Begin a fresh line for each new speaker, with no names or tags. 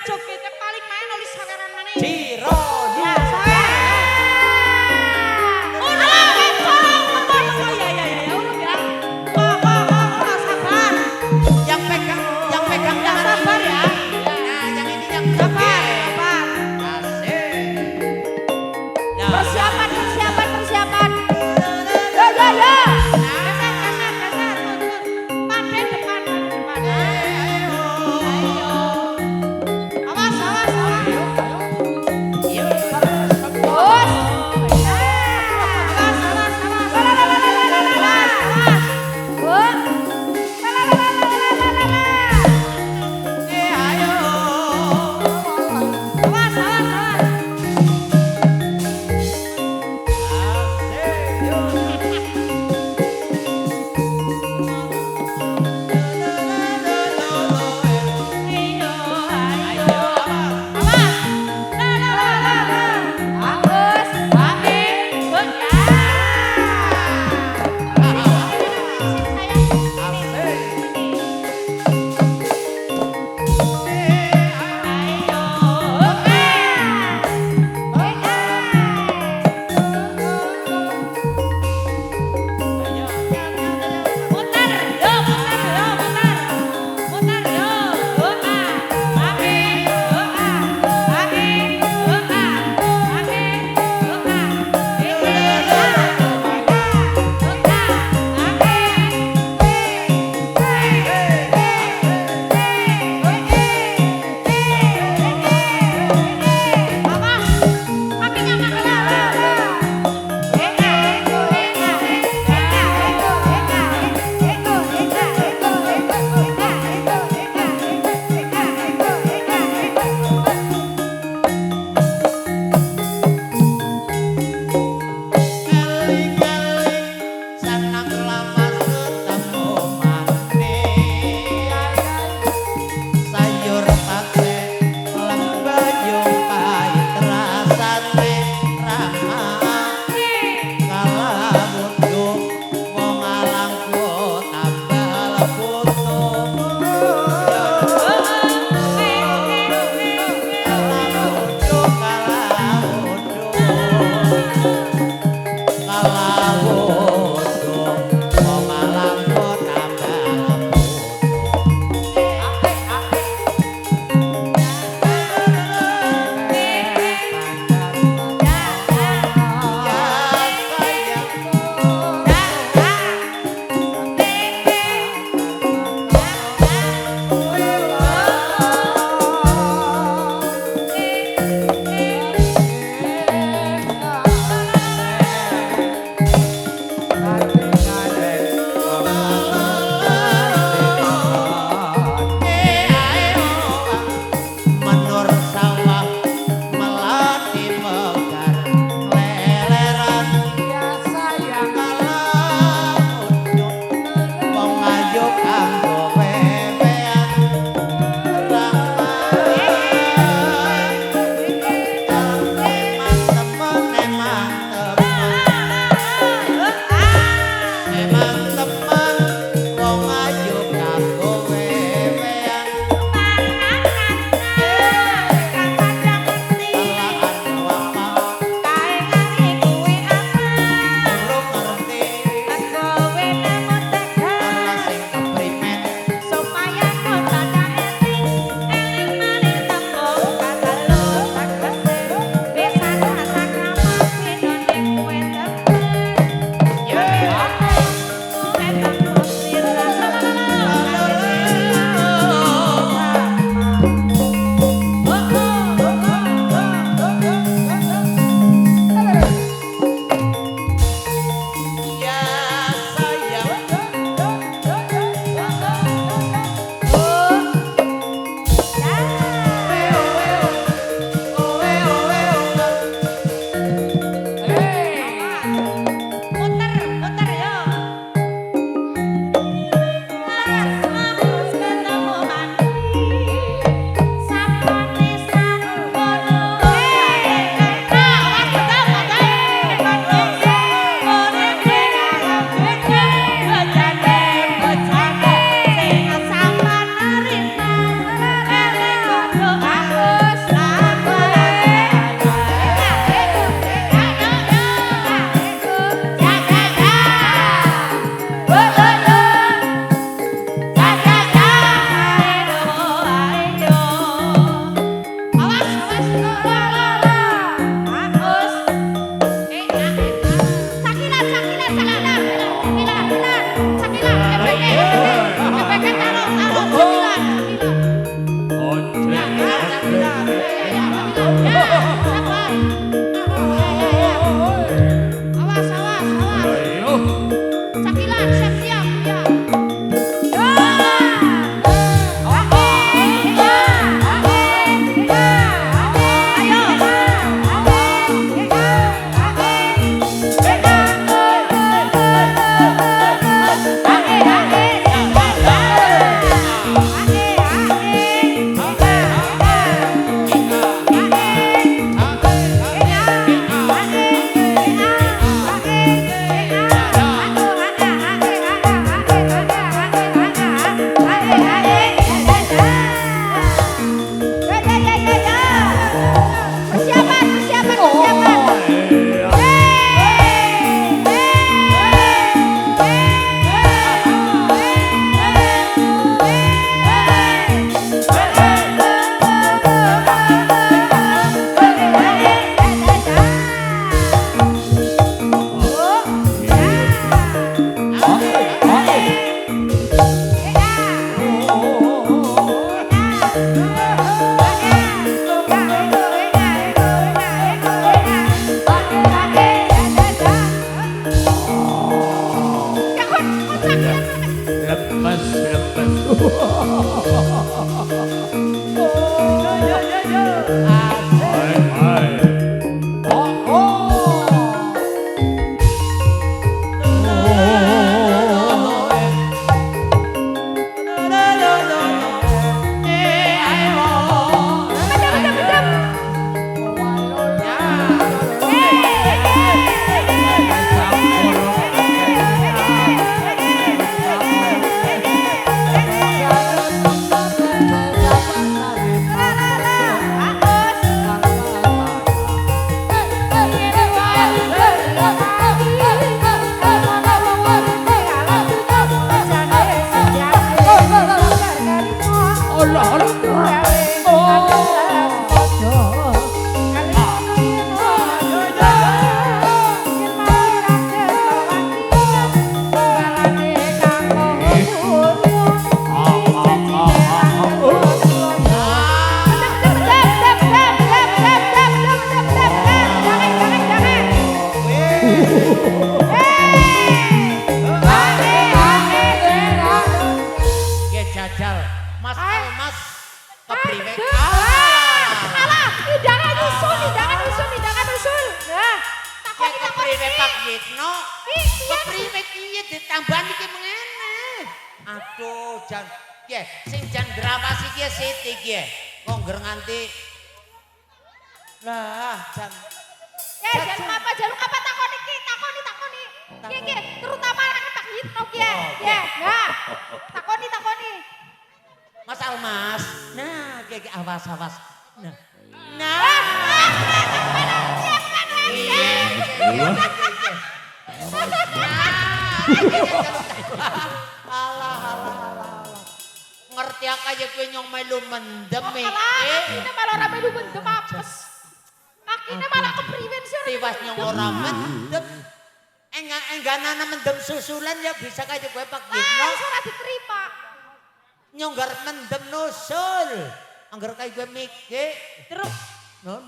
jogetnya paling main oleh saweran mana?
Ciro.
Ya, sawer. Urung, tunggu, ya, urung ya. Kok, sabar.
Yang pegang
Ya,
jangan
sabar
ini.
ya.
Nah, yang ini yang
Sabar,
joget.
sabar.
Asik. Ya.
Persiapan. Ya. Geser. Pada depan. Ayo. Awas. Awas, awas, awas. Cakilan, siap-siap ya. Persiapan, persiapan, persiapan.
Ya jajal, Mas Almas kepriwe?
Alah, jangan usul, jangan usul, jangan usul. Nah, takoni takoni.
Kepriwe Pak Yitno?
Iya.
Kepriwe kiye ditambani ki mengene? Aduh, jan ya sing jan drawasi ki Siti ki. Kongger nganti lah jan
Jaluk apa takoni ki, takoni. Ki, terutama anak Pak Yitno ki. Ya, nah. Takoni.
Mas Almas. Nah, ki awas. Nah. Iya. Alah. Ngerti kaya kowe nyong melu mendem iki.
Ini malah ora melu mendem apes. Kakine malah kepriwen sih.
Tiwas nyong ora mendem. Engganana mendem susulan ya bisa kaya kowe Pak Yitno.
Ora diterima.
Nyong garep mendem nusul. Angger kaya kowe mikir.
Terus
Non.